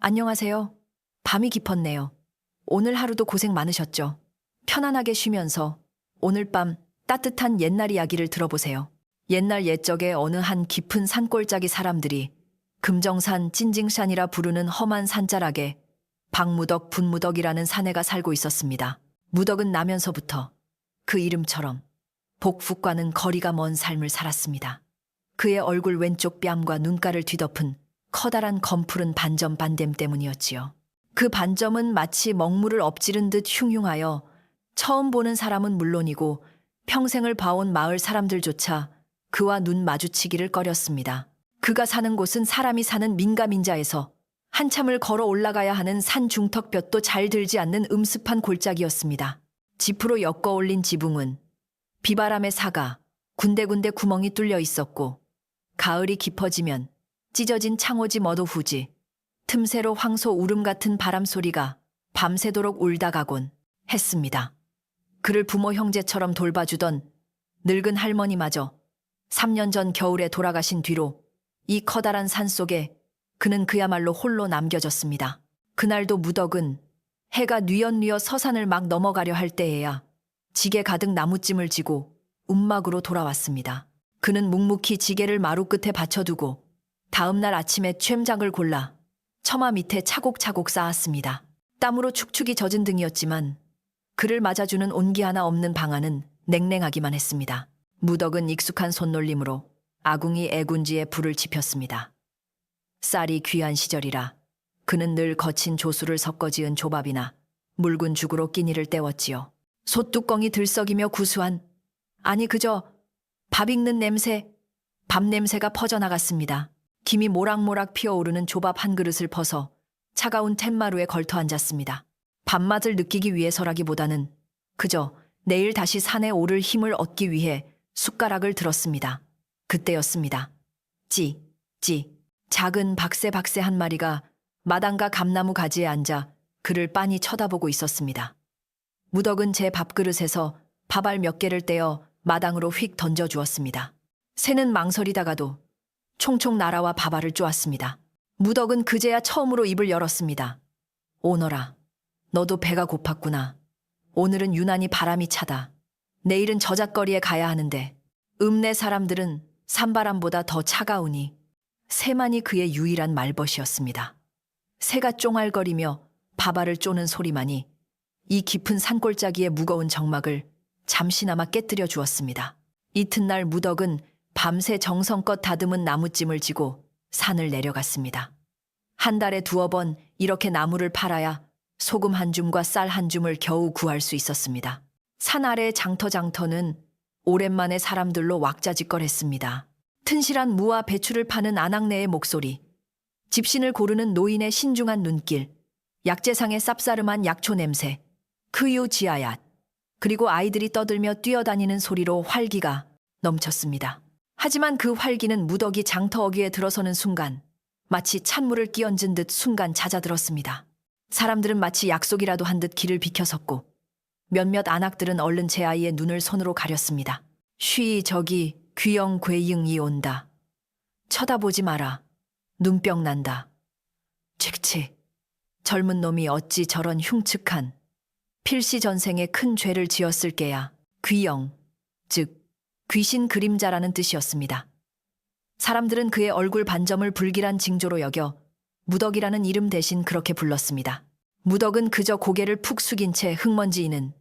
안녕하세요. 밤이 깊었네요. 오늘 하루도 고생 많으셨죠? 편안하게 쉬면서 오늘 밤 따뜻한 옛날 이야기를 들어보세요. 옛날 옛적에 어느 한 깊은 산골짜기 사람들이 금정산 찐징산이라 부르는 험한 산자락에 박무덕 분무덕이라는 사내가 살고 있었습니다. 무덕은 나면서부터 그 이름처럼 복북과는 거리가 먼 삶을 살았습니다. 그의 얼굴 왼쪽 뺨과 눈가를 뒤덮은 커다란 검푸른 반점 반댐 때문이었지요. 그 반점은 마치 먹물을 엎지른 듯 흉흉하여 처음 보는 사람은 물론이고 평생을 봐온 마을 사람들조차 그와 눈 마주치기를 꺼렸습니다. 그가 사는 곳은 사람이 사는 민가민자에서 한참을 걸어 올라가야 하는 산 중턱볕도 잘 들지 않는 음습한 골짜기였습니다. 지프로 엮어 올린 지붕은 비바람에 사가 군데군데 구멍이 뚫려 있었고 가을이 깊어지면 찢어진 창호지 머도후지 틈새로 황소 울음 같은 바람 소리가 밤새도록 울다 가곤 했습니다. 그를 부모 형제처럼 돌봐주던 늙은 할머니마저 3년 전 겨울에 돌아가신 뒤로 이 커다란 산 속에 그는 그야말로 홀로 남겨졌습니다. 그날도 무덕은 해가 뉘엿뉘엿 서산을 막 넘어가려 할 때에야 지게 가득 나무찜을 지고 움막으로 돌아왔습니다. 그는 묵묵히 지게를 마루 끝에 받쳐두고 다음 날 아침에 촬장을 골라 처마 밑에 차곡차곡 쌓았습니다. 땀으로 축축이 젖은 등이었지만 그를 맞아주는 온기 하나 없는 방 안은 냉랭하기만 했습니다. 무덕은 익숙한 손놀림으로 아궁이 애군지에 불을 지폈습니다. 쌀이 귀한 시절이라 그는 늘 거친 조수를 섞어 지은 조밥이나 묽은 죽으로 끼니를 때웠지요. 솥뚜껑이 들썩이며 구수한, 아니 그저 밥 익는 냄새, 밥 냄새가 퍼져나갔습니다. 김이 모락모락 피어오르는 조밥 한 그릇을 퍼서 차가운 툇마루에 걸터 앉았습니다. 밥맛을 느끼기 위해서라기보다는 그저 내일 다시 산에 오를 힘을 얻기 위해 숟가락을 들었습니다. 그때였습니다. 찌, 작은 박새 한 마리가 마당가 감나무 가지에 앉아 그를 빤히 쳐다보고 있었습니다. 무덕은 제 밥그릇에서 밥알 몇 개를 떼어 마당으로 휙 던져주었습니다. 새는 망설이다가도 총총 날아와 밥알을 쪼았습니다. 무덕은 그제야 처음으로 입을 열었습니다. 오너라, 너도 배가 고팠구나. 오늘은 유난히 바람이 차다. 내일은 저잣거리에 가야 하는데 읍내 사람들은 산바람보다 더 차가우니. 새만이 그의 유일한 말벗이었습니다. 새가 쫑알거리며 밥알을 쪼는 소리만이 이 깊은 산골짜기의 무거운 정막을 잠시나마 깨뜨려 주었습니다. 이튿날 무덕은 밤새 정성껏 다듬은 나무찜을 지고 산을 내려갔습니다. 한 달에 2번 이렇게 나무를 팔아야 소금 한 줌과 쌀 한 줌을 겨우 구할 수 있었습니다. 산 아래의 장터는 오랜만에 사람들로 왁자지껄했습니다. 튼실한 무와 배추를 파는 아낙네의 목소리, 집신을 고르는 노인의 신중한 눈길, 약재상의 쌉싸름한 약초 냄새, 그 이후 지아얏, 그리고 아이들이 떠들며 뛰어다니는 소리로 활기가 넘쳤습니다. 하지만 그 활기는 무덕이 장터 어귀에 들어서는 순간 마치 찬물을 끼얹은 듯 순간 잦아들었습니다. 사람들은 마치 약속이라도 한 듯 길을 비켜섰고 몇몇 안악들은 얼른 제 아이의 눈을 손으로 가렸습니다. 쉬 저기 귀영 괴잉이 온다. 쳐다보지 마라. 눈병 난다. 칙칙. 젊은 놈이 어찌 저런 흉측한 필시전생에 큰 죄를 지었을 게야. 귀영, 즉 귀신 그림자라는 뜻이었습니다. 사람들은 그의 얼굴 반점을 불길한 징조로 여겨 무덕이라는 이름 대신 그렇게 불렀습니다. 무덕은 그저 고개를 푹 숙인 채 흙먼지이는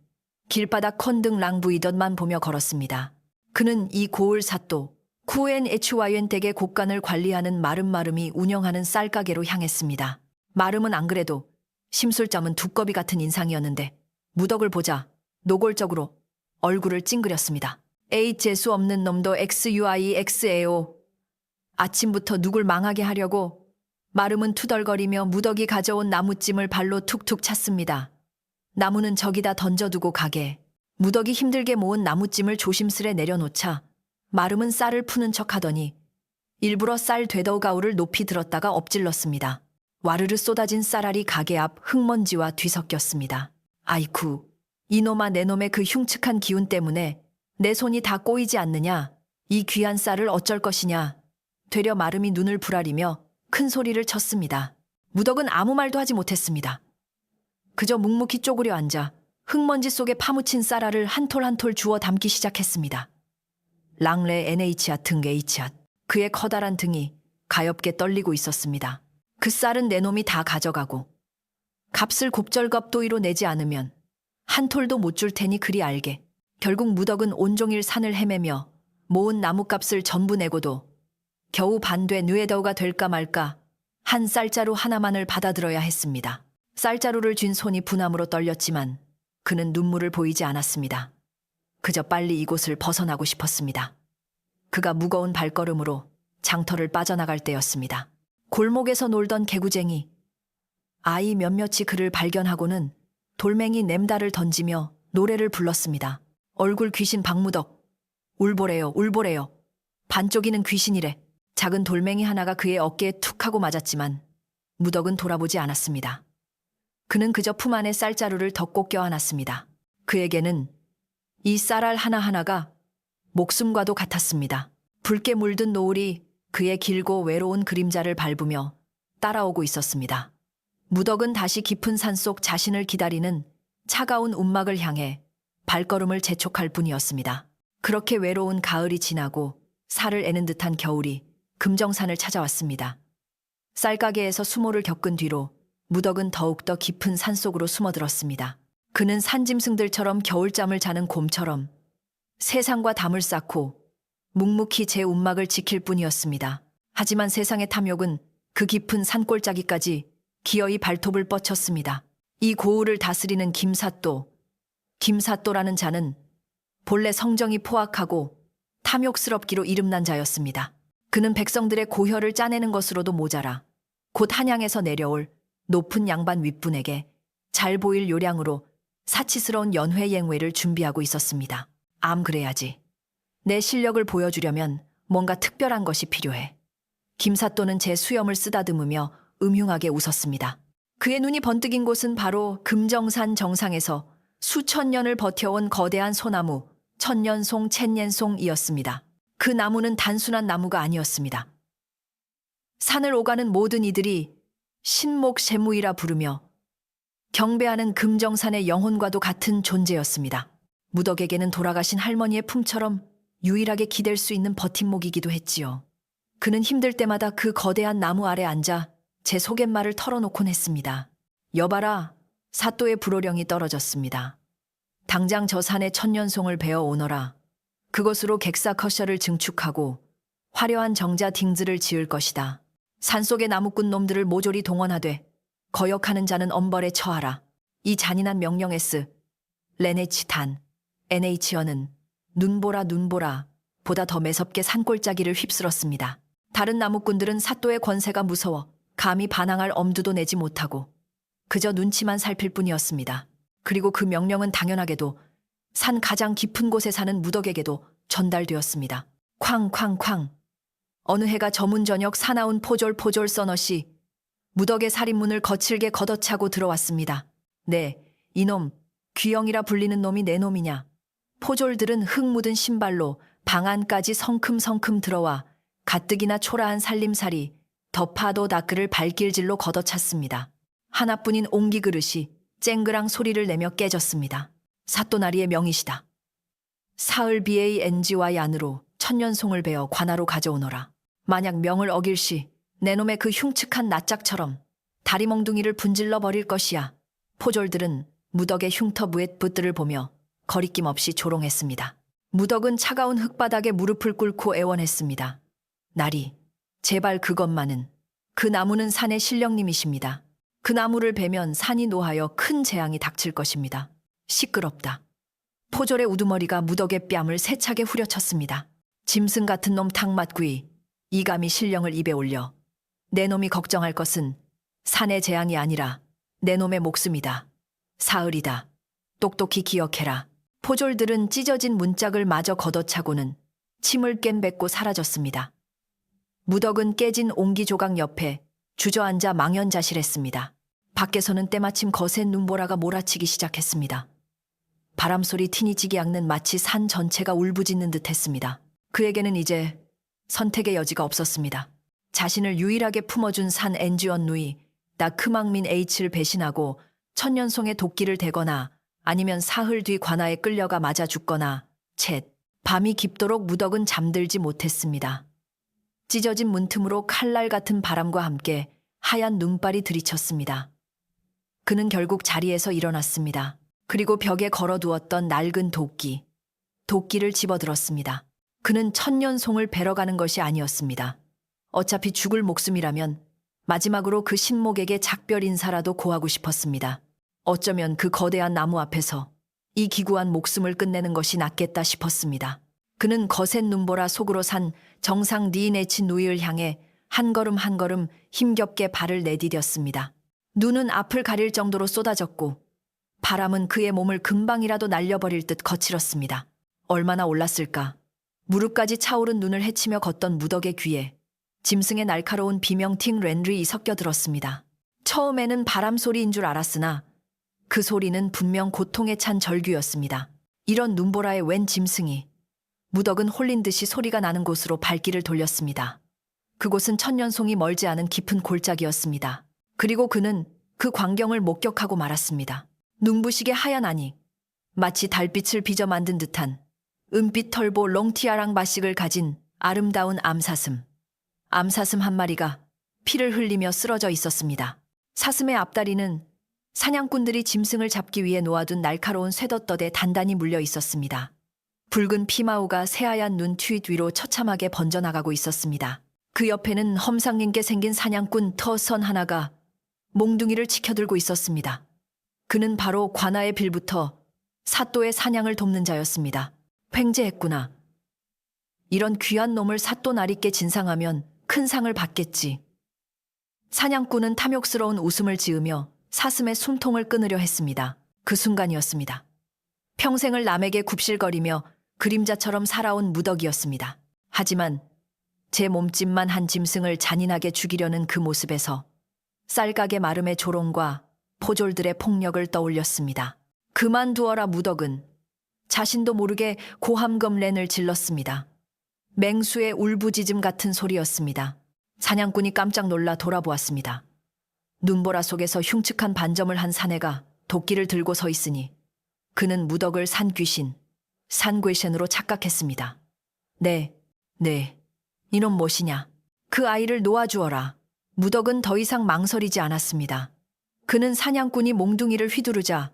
길바닥 컨등 랑부이덧만 보며 걸었습니다. 그는 이 고을 사또 쿠엔 에추와이엔 댁의 곳간을 관리하는 마름마름이 운영하는 쌀가게로 향했습니다. 마름은 안 그래도 심술점은 두꺼비 같은 인상이었는데 무덕을 보자 노골적으로 얼굴을 찡그렸습니다. 에이 재수 없는 놈도 XUIX에요. 아침부터 누굴 망하게 하려고. 마름은 투덜거리며 무덕이 가져온 나무찜을 발로 툭툭 찼습니다. 나무는 저기다 던져두고 가게. 무덕이 힘들게 모은 나무찜을 조심스레 내려놓자 마름은 쌀을 푸는 척하더니 일부러 쌀 되더가우를 높이 들었다가 엎질렀습니다. 와르르 쏟아진 쌀알이 가게 앞 흙먼지와 뒤섞였습니다. 아이쿠, 이놈아 내놈의 그 흉측한 기운 때문에 내 손이 다 꼬이지 않느냐. 이 귀한 쌀을 어쩔 것이냐. 되려 마름이 눈을 부라리며 큰 소리를 쳤습니다. 무덕은 아무 말도 하지 못했습니다. 그저 묵묵히 쪼그려 앉아 흙먼지 속에 파묻힌 쌀알을 한 톨 한 톨 주워 담기 시작했습니다. 랑레 NH앗 등 H앗. 그의 커다란 등이 가엽게 떨리고 있었습니다. 그 쌀은 내 놈이 다 가져가고 값을 곱절겁도이로 내지 않으면 한 톨도 못 줄 테니 그리 알게. 결국 무덕은 온종일 산을 헤매며 모은 나뭇값을 전부 내고도 겨우 반되 느에더가 될까 말까 한 쌀자루 하나만을 받아들어야 했습니다. 쌀자루를 쥔 손이 분함으로 떨렸지만 그는 눈물을 보이지 않았습니다. 그저 빨리 이곳을 벗어나고 싶었습니다. 그가 무거운 발걸음으로 장터를 빠져나갈 때였습니다. 골목에서 놀던 개구쟁이 아이 몇몇이 그를 발견하고는 돌멩이 냄다를 던지며 노래를 불렀습니다. 얼굴 귀신 박무덕, 울보래요 울보래요. 반쪽이는 귀신이래. 작은 돌멩이 하나가 그의 어깨에 툭 하고 맞았지만 무덕은 돌아보지 않았습니다. 그는 그저 품 안에 쌀자루를 덮고 껴안았습니다. 그에게는 이 쌀알 하나하나가 목숨과도 같았습니다. 붉게 물든 노을이 그의 길고 외로운 그림자를 밟으며 따라오고 있었습니다. 무덕은 다시 깊은 산속 자신을 기다리는 차가운 움막을 향해 발걸음을 재촉할 뿐이었습니다. 그렇게 외로운 가을이 지나고 살을 애는 듯한 겨울이 금정산을 찾아왔습니다. 쌀가게에서 수모를 겪은 뒤로 무덕은 더욱더 깊은 산속으로 숨어들었습니다. 그는 산짐승들처럼 겨울잠을 자는 곰처럼 세상과 담을 쌓고 묵묵히 제 움막을 지킬 뿐이었습니다. 하지만 세상의 탐욕은 그 깊은 산골짜기까지 기어이 발톱을 뻗쳤습니다. 이 고을을 다스리는 김사또라는 자는 본래 성정이 포악하고 탐욕스럽기로 이름난 자였습니다. 그는 백성들의 고혈을 짜내는 것으로도 모자라 곧 한양에서 내려올 높은 양반 윗분에게 잘 보일 요량으로 사치스러운 연회행회를 준비하고 있었습니다. 그래야지. 내 실력을 보여주려면 뭔가 특별한 것이 필요해. 김사또는 제 수염을 쓰다듬으며 음흉하게 웃었습니다. 그의 눈이 번뜩인 곳은 바로 금정산 정상에서 수천 년을 버텨온 거대한 소나무 천년송 첸년송이었습니다. 그 나무는 단순한 나무가 아니었습니다. 산을 오가는 모든 이들이 신목세무이라 부르며 경배하는 금정산의 영혼과도 같은 존재였습니다. 무덕에게는 돌아가신 할머니의 품처럼 유일하게 기댈 수 있는 버팀목이기도 했지요. 그는 힘들 때마다 그 거대한 나무 아래 앉아 제 속갯말을 털어놓곤 했습니다. 여봐라, 사또의 불호령이 떨어졌습니다. 당장 저 산에 천년송을 베어 오너라. 그것으로 객사커셔를 증축하고 화려한 정자 딩즈를 지을 것이다. 산속의 나무꾼 놈들을 모조리 동원하되 거역하는 자는 엄벌에 처하라. 이 잔인한 명령에스 레네치탄 NH어는 눈보라 보다 더 매섭게 산골짜기를 휩쓸었습니다. 다른 나무꾼들은 사또의 권세가 무서워 감히 반항할 엄두도 내지 못하고 그저 눈치만 살필 뿐이었습니다. 그리고 그 명령은 당연하게도 산 가장 깊은 곳에 사는 무덕에게도 전달되었습니다. 쾅쾅쾅. 어느 해가 저문 저녁 사나운 포졸 써넛이 무덕의 살인문을 거칠게 걷어차고 들어왔습니다. 네, 이놈, 귀영이라 불리는 놈이 내 놈이냐. 포졸들은 흙 묻은 신발로 방 안까지 성큼성큼 들어와 가뜩이나 초라한 살림살이 덮파도 다크를 발길질로 걷어찼습니다. 하나뿐인 옹기 그릇이 쨍그랑 소리를 내며 깨졌습니다. 사또나리의 명이시다. 사흘 BANGY 안으로 천년송을 베어 관하로 가져오너라. 만약 명을 어길시 내 놈의 그 흉측한 낯짝처럼 다리 몽둥이를 분질러 버릴 것이야. 포졸들은 무덕의 흉터부의 붓들을 보며 거리낌 없이 조롱했습니다. 무덕은 차가운 흙바닥에 무릎을 꿇고 애원했습니다. 나리, 제발 그것만은. 그 나무는 산의 신령님이십니다. 그 나무를 베면 산이 노하여 큰 재앙이 닥칠 것입니다. 시끄럽다. 포졸의 우두머리가 무덕의 뺨을 세차게 후려쳤습니다. 짐승 같은 놈 탕맛구이, 이 감히 신령을 입에 올려. 내 놈이 걱정할 것은 산의 재앙이 아니라 내 놈의 목숨이다. 사흘이다. 똑똑히 기억해라. 포졸들은 찢어진 문짝을 마저 걷어차고는 침을 깬 뱉고 사라졌습니다. 무덕은 깨진 옹기 조각 옆에 주저앉아 망연자실했습니다. 밖에서는 때마침 거센 눈보라가 몰아치기 시작했습니다. 바람소리 티니지기 앓는 마치 산 전체가 울부짖는 듯했습니다. 그에게는 이제 선택의 여지가 없었습니다. 자신을 유일하게 품어준 산 엔지언 누이 크망민 H를 배신하고 천년송의 도끼를 대거나 아니면 사흘 뒤 관아에 끌려가 맞아 죽거나 쳇. 밤이 깊도록 무덕은 잠들지 못했습니다. 찢어진 문틈으로 칼날 같은 바람과 함께 하얀 눈발이 들이쳤습니다. 그는 결국 자리에서 일어났습니다. 그리고 벽에 걸어두었던 낡은 도끼를 집어들었습니다. 그는 천년송을 베러 가는 것이 아니었습니다. 어차피 죽을 목숨이라면 마지막으로 그 신목에게 작별 인사라도 고하고 싶었습니다. 어쩌면 그 거대한 나무 앞에서 이 기구한 목숨을 끝내는 것이 낫겠다 싶었습니다. 그는 거센 눈보라 속으로 산 정상 니네치 누이를 향해 한 걸음 한 걸음 힘겹게 발을 내디뎠습니다. 눈은 앞을 가릴 정도로 쏟아졌고 바람은 그의 몸을 금방이라도 날려버릴 듯 거칠었습니다. 얼마나 올랐을까. 무릎까지 차오른 눈을 헤치며 걷던 무덕의 귀에 짐승의 날카로운 비명팅 렌리 섞여들었습니다. 처음에는 바람 소리인 줄 알았으나 그 소리는 분명 고통에 찬 절규였습니다. 이런 눈보라에 웬 짐승이. 무덕은 홀린 듯이 소리가 나는 곳으로 발길을 돌렸습니다. 그곳은 천년송이 멀지 않은 깊은 골짜기였습니다. 그리고 그는 그 광경을 목격하고 말았습니다. 눈부시게 하얀 아니, 마치 달빛을 빚어 만든 듯한 은빛 털보 롱티아랑 바식을 가진 아름다운 암사슴 한 마리가 피를 흘리며 쓰러져 있었습니다. 사슴의 앞다리는 사냥꾼들이 짐승을 잡기 위해 놓아둔 날카로운 쇠덧덧에 단단히 물려 있었습니다. 붉은 피마우가 새하얀 눈 트윗 위로 처참하게 번져나가고 있었습니다. 그 옆에는 험상궂게 생긴 사냥꾼 터선 하나가 몽둥이를 치켜들고 있었습니다. 그는 바로 관아의 빌부터 사또의 사냥을 돕는 자였습니다. 횡재했구나. 이런 귀한 놈을 사또 나리께 진상하면 큰 상을 받겠지. 사냥꾼은 탐욕스러운 웃음을 지으며 사슴의 숨통을 끊으려 했습니다. 그 순간이었습니다. 평생을 남에게 굽실거리며 그림자처럼 살아온 무덕이었습니다. 하지만 제 몸집만 한 짐승을 잔인하게 죽이려는 그 모습에서 쌀가게 마름의 조롱과 포졸들의 폭력을 떠올렸습니다. 그만두어라 무덕은 자신도 모르게 고함검렌을 질렀습니다. 맹수의 울부짖음 같은 소리였습니다. 사냥꾼이 깜짝 놀라 돌아보았습니다. 눈보라 속에서 흉측한 반점을 한 사내가 도끼를 들고 서 있으니 그는 무덕을 산괴신으로 착각했습니다. 네, 이놈 무엇이냐. 그 아이를 놓아주어라. 무덕은 더 이상 망설이지 않았습니다. 그는 사냥꾼이 몽둥이를 휘두르자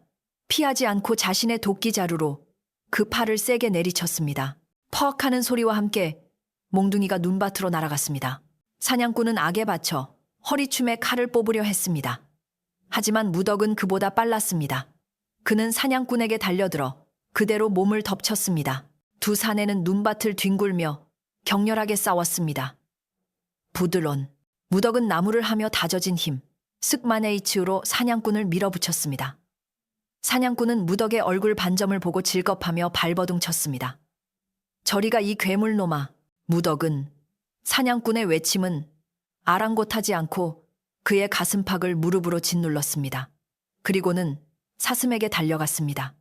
피하지 않고 자신의 도끼 자루로 그 팔을 세게 내리쳤습니다. 퍽 하는 소리와 함께 몽둥이가 눈밭으로 날아갔습니다. 사냥꾼은 악에 받쳐 허리춤에 칼을 뽑으려 했습니다. 하지만 무덕은 그보다 빨랐습니다. 그는 사냥꾼에게 달려들어 그대로 몸을 덮쳤습니다. 두 사내는 눈밭을 뒹굴며 격렬하게 싸웠습니다. 부드론. 무덕은 나무를 하며 다져진 힘, 쓱마네이츠로 사냥꾼을 밀어붙였습니다. 사냥꾼은 무덕의 얼굴 반점을 보고 질겁하며 발버둥 쳤습니다. 저리가 이 괴물놈아. 무덕은 사냥꾼의 외침은 아랑곳하지 않고 그의 가슴팍을 무릎으로 짓눌렀습니다. 그리고는 사슴에게 달려갔습니다.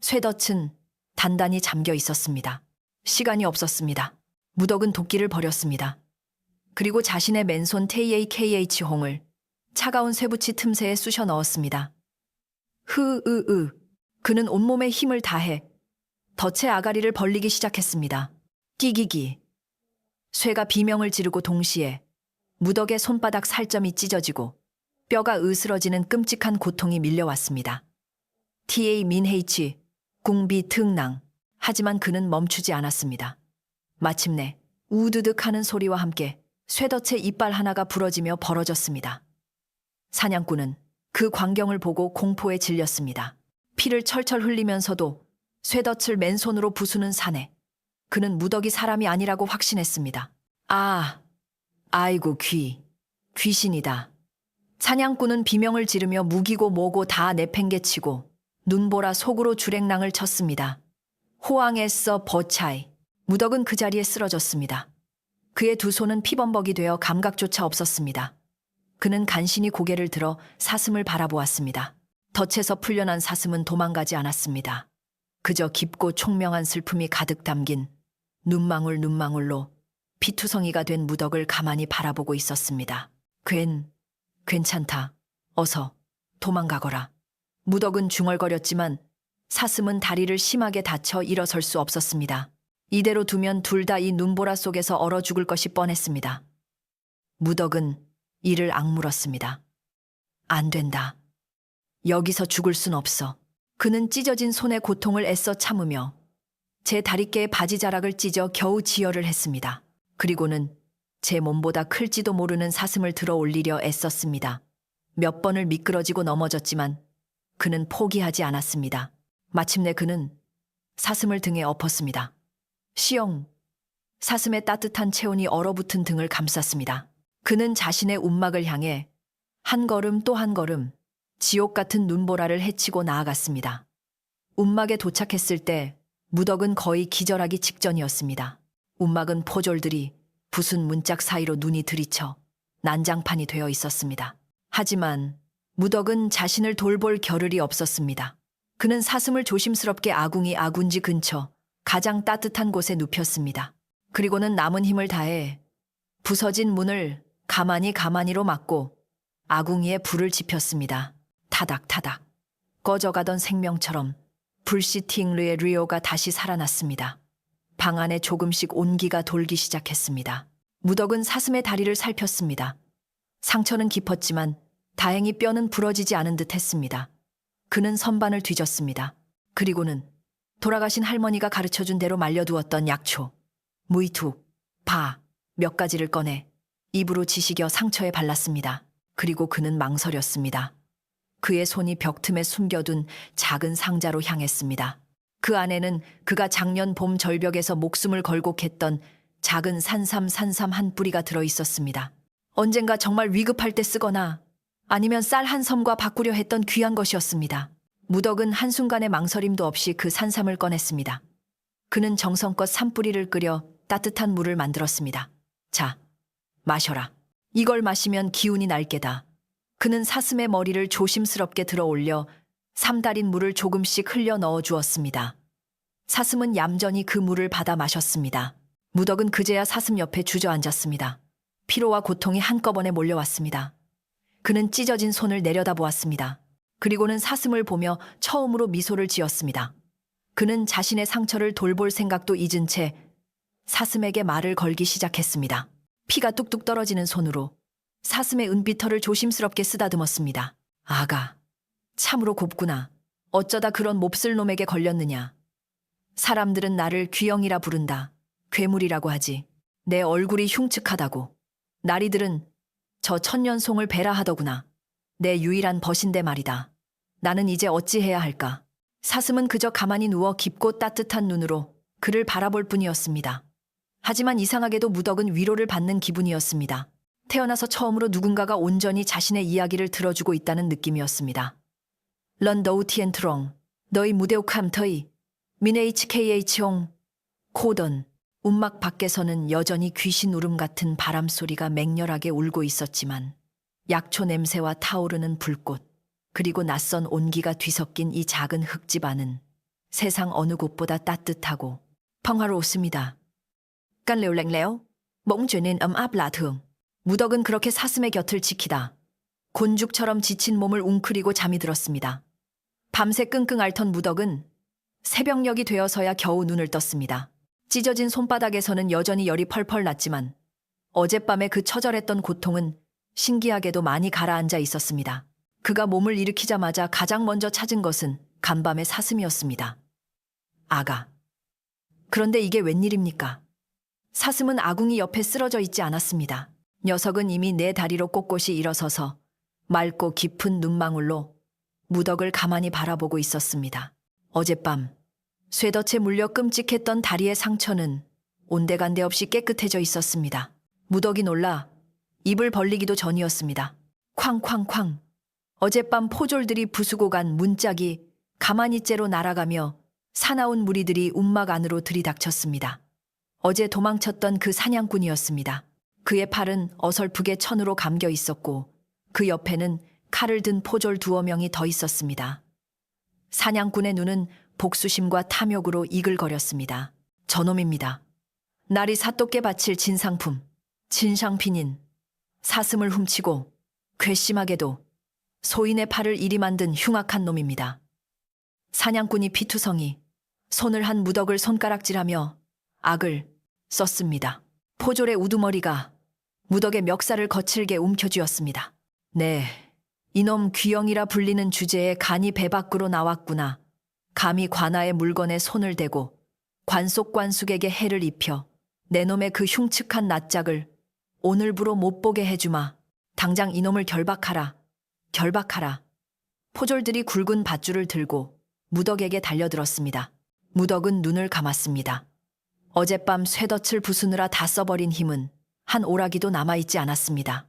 쇠덫은 단단히 잠겨 있었습니다. 시간이 없었습니다. 무덕은 도끼를 버렸습니다. 그리고 자신의 맨손 TAKH 홍을 차가운 쇠붙이 틈새에 쑤셔 넣었습니다. 그는 온몸에 힘을 다해 덫의 아가리를 벌리기 시작했습니다. 끼기기. 쇠가 비명을 지르고 동시에 무덕의 손바닥 살점이 찢어지고 뼈가 으스러지는 끔찍한 고통이 밀려왔습니다. TA 민헤이치, 궁비 특낭. 하지만 그는 멈추지 않았습니다. 마침내 우드득 하는 소리와 함께 쇠덫의 이빨 하나가 부러지며 벌어졌습니다. 사냥꾼은 그 광경을 보고 공포에 질렸습니다. 피를 철철 흘리면서도 쇠덫을 맨손으로 부수는 사내. 그는 무덕이 사람이 아니라고 확신했습니다. 아이고 귀신이다. 사냥꾼은 비명을 지르며 무기고 뭐고 다 내팽개치고 눈보라 속으로 주랭랑을 쳤습니다. 호황에서 버차이. 무덕은 그 자리에 쓰러졌습니다. 그의 두 손은 피범벅이 되어 감각조차 없었습니다. 그는 간신히 고개를 들어 사슴을 바라보았습니다. 덫에서 풀려난 사슴은 도망가지 않았습니다. 그저 깊고 총명한 슬픔이 가득 담긴 눈망울로 피투성이가 된 무덕을 가만히 바라보고 있었습니다. 괜찮다. 어서 도망가거라. 무덕은 중얼거렸지만 사슴은 다리를 심하게 다쳐 일어설 수 없었습니다. 이대로 두면 둘 다 이 눈보라 속에서 얼어 죽을 것이 뻔했습니다. 무덕은 이를 악물었습니다. 안 된다. 여기서 죽을 순 없어. 그는 찢어진 손의 고통을 애써 참으며 제 다리께의 바지자락을 찢어 겨우 지혈을 했습니다. 그리고는 제 몸보다 클지도 모르는 사슴을 들어 올리려 애썼습니다. 몇 번을 미끄러지고 넘어졌지만 그는 포기하지 않았습니다. 마침내 그는 사슴을 등에 엎었습니다. 시영! 사슴의 따뜻한 체온이 얼어붙은 등을 감쌌습니다. 그는 자신의 움막을 향해 한 걸음 또 한 걸음 지옥 같은 눈보라를 헤치고 나아갔습니다. 움막에 도착했을 때 무덕은 거의 기절하기 직전이었습니다. 움막은 포졸들이 부순 문짝 사이로 눈이 들이쳐 난장판이 되어 있었습니다. 하지만 무덕은 자신을 돌볼 겨를이 없었습니다. 그는 사슴을 조심스럽게 아궁지 근처 가장 따뜻한 곳에 눕혔습니다. 그리고는 남은 힘을 다해 부서진 문을 가만히로 막고 아궁이에 불을 지폈습니다. 타닥타닥 꺼져가던 생명처럼 불시팅르의 리오가 다시 살아났습니다. 방 안에 조금씩 온기가 돌기 시작했습니다. 무덕은 사슴의 다리를 살폈습니다. 상처는 깊었지만 다행히 뼈는 부러지지 않은 듯 했습니다. 그는 선반을 뒤졌습니다. 그리고는 돌아가신 할머니가 가르쳐준 대로 말려두었던 약초, 무이투, 파 몇 가지를 꺼내 입으로 지식여 상처에 발랐습니다. 그리고 그는 망설였습니다. 그의 손이 벽 틈에 숨겨둔 작은 상자로 향했습니다. 그 안에는 그가 작년 봄 절벽에서 목숨을 걸고 캤던 작은 산삼 한 뿌리가 들어있었습니다. 언젠가 정말 위급할 때 쓰거나 아니면 쌀 한 섬과 바꾸려 했던 귀한 것이었습니다. 무덕은 한순간의 망설임도 없이 그 산삼을 꺼냈습니다. 그는 정성껏 산뿌리를 끓여 따뜻한 물을 만들었습니다. 자, 마셔라. 이걸 마시면 기운이 날 게다. 그는 사슴의 머리를 조심스럽게 들어 올려 삼달인 물을 조금씩 흘려 넣어 주었습니다. 사슴은 얌전히 그 물을 받아 마셨습니다. 무덕은 그제야 사슴 옆에 주저앉았습니다. 피로와 고통이 한꺼번에 몰려왔습니다. 그는 찢어진 손을 내려다보았습니다. 그리고는 사슴을 보며 처음으로 미소를 지었습니다. 그는 자신의 상처를 돌볼 생각도 잊은 채 사슴에게 말을 걸기 시작했습니다. 피가 뚝뚝 떨어지는 손으로 사슴의 은비터를 조심스럽게 쓰다듬었습니다. 아가, 참으로 곱구나. 어쩌다 그런 몹쓸 놈에게 걸렸느냐. 사람들은 나를 귀영이라 부른다. 괴물이라고 하지. 내 얼굴이 흉측하다고. 나리들은 저 천년송을 베라 하더구나. 내 유일한 벗인데 말이다. 나는 이제 어찌해야 할까. 사슴은 그저 가만히 누워 깊고 따뜻한 눈으로 그를 바라볼 뿐이었습니다. 하지만 이상하게도 무덕은 위로를 받는 기분이었습니다. 태어나서 처음으로 누군가가 온전히 자신의 이야기를 들어주고 있다는 느낌이었습니다. 런 더우티엔트롱, 너희 무대옥함 터이, 미네이치KH홍, 코던, 움막 밖에서는 여전히 귀신 울음 같은 바람소리가 맹렬하게 울고 있었지만 약초 냄새와 타오르는 불꽃, 그리고 낯선 온기가 뒤섞인 이 작은 흙집 안은 세상 어느 곳보다 따뜻하고 평화로웠습니다. Căn lều lạnh lẽo, bỗng trở nên ấm áp lạ thường. 무덕은 그렇게 사슴의 곁을 지키다 곤죽처럼 지친 몸을 웅크리고 잠이 들었습니다. 밤새 끙끙 앓던 무덕은 새벽녘이 되어서야 겨우 눈을 떴습니다. 찢어진 손바닥에서는 여전히 열이 펄펄 났지만 어젯밤에 그 처절했던 고통은 신기하게도 많이 가라앉아 있었습니다. 그가 몸을 일으키자마자 가장 먼저 찾은 것은 간밤의 사슴이었습니다. 아가. 그런데 이게 웬일입니까? 사슴은 아궁이 옆에 쓰러져 있지 않았습니다. 녀석은 이미 내 다리로 꼿꼿이 일어서서 맑고 깊은 눈망울로 무덕을 가만히 바라보고 있었습니다. 어젯밤 쇠덫에 물려 끔찍했던 다리의 상처는 온데간데 없이 깨끗해져 있었습니다. 무덕이 놀라 입을 벌리기도 전이었습니다. 쾅쾅쾅. 어젯밤 포졸들이 부수고 간 문짝이 가만히째로 날아가며 사나운 무리들이 움막 안으로 들이닥쳤습니다. 어제 도망쳤던 그 사냥꾼이었습니다. 그의 팔은 어설프게 천으로 감겨 있었고 그 옆에는 칼을 든 포졸 두어 명이 더 있었습니다. 사냥꾼의 눈은 복수심과 탐욕으로 이글거렸습니다. 저놈입니다. 날이 사또께 바칠 진상품, 진상핀인 사슴을 훔치고 괘씸하게도 소인의 팔을 이리 만든 흉악한 놈입니다. 사냥꾼이 피투성이 손을 한 무덕을 손가락질하며 악을 썼습니다. 포졸의 우두머리가 무덕의 멱살을 거칠게 움켜쥐었습니다. 네, 이놈 귀영이라 불리는 주제에 간이 배 밖으로 나왔구나. 감히 관아의 물건에 손을 대고 관속관숙에게 해를 입혀 내 놈의 그 흉측한 낯짝을 오늘부로 못 보게 해주마. 당장 이놈을 결박하라. 결박하라. 포졸들이 굵은 밧줄을 들고 무덕에게 달려들었습니다. 무덕은 눈을 감았습니다. 어젯밤 쇠덫을 부수느라 다 써버린 힘은 한 오라기도 남아있지 않았습니다.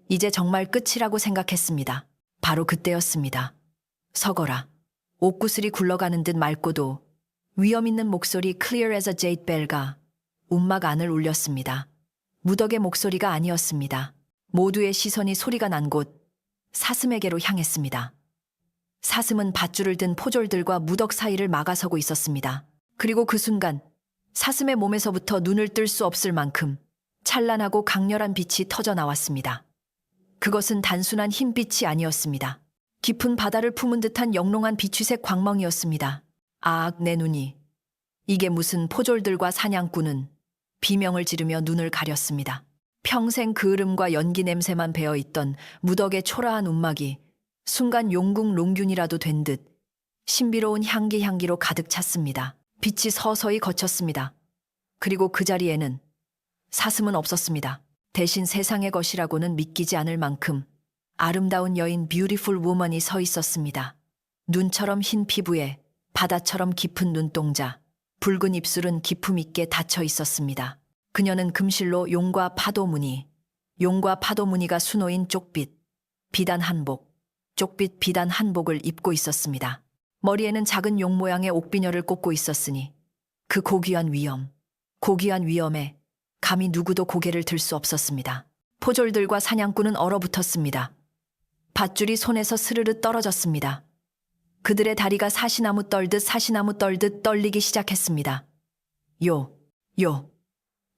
이제 정말 끝이라고 생각했습니다. 바로 그때였습니다. 서거라. 옥구슬이 굴러가는 듯 맑고도 위험 있는 목소리 Clear as a jade bell가 움막 안을 울렸습니다. 무덕의 목소리가 아니었습니다. 모두의 시선이 소리가 난 곳 사슴에게로 향했습니다. 사슴은 밧줄을 든 포졸들과 무덕 사이를 막아서고 있었습니다. 그리고 그 순간 사슴의 몸에서부터 눈을 뜰 수 없을 만큼 찬란하고 강렬한 빛이 터져 나왔습니다. 그것은 단순한 흰빛이 아니었습니다. 깊은 바다를 품은 듯한 영롱한 비취색 광멍이었습니다. 아, 내 눈이. 이게 무슨 포졸들과 사냥꾼은 비명을 지르며 눈을 가렸습니다. 평생 그을음과 연기 냄새만 배어있던 무덕의 초라한 움막이 순간 용궁 롱균이라도 된 듯 신비로운 향기로 가득 찼습니다. 빛이 서서히 거쳤습니다. 그리고 그 자리에는 사슴은 없었습니다. 대신 세상의 것이라고는 믿기지 않을 만큼 아름다운 여인 뷰티풀 우먼이 서 있었습니다. 눈처럼 흰 피부에 바다처럼 깊은 눈동자, 붉은 입술은 기품 있게 닫혀 있었습니다. 그녀는 금실로 용과 파도무늬가 수놓인 쪽빛, 비단 한복, 쪽빛 비단 한복을 입고 있었습니다. 머리에는 작은 용 모양의 옥비녀를 꽂고 있었으니 그 고귀한 위엄에 감히 누구도 고개를 들 수 없었습니다. 포졸들과 사냥꾼은 얼어붙었습니다. 밧줄이 손에서 스르르 떨어졌습니다. 그들의 다리가 사시나무 떨듯 떨리기 시작했습니다.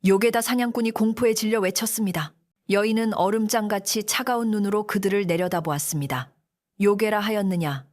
요게다. 사냥꾼이 공포에 질려 외쳤습니다. 여인은 얼음장같이 차가운 눈으로 그들을 내려다보았습니다. 요게라 하였느냐.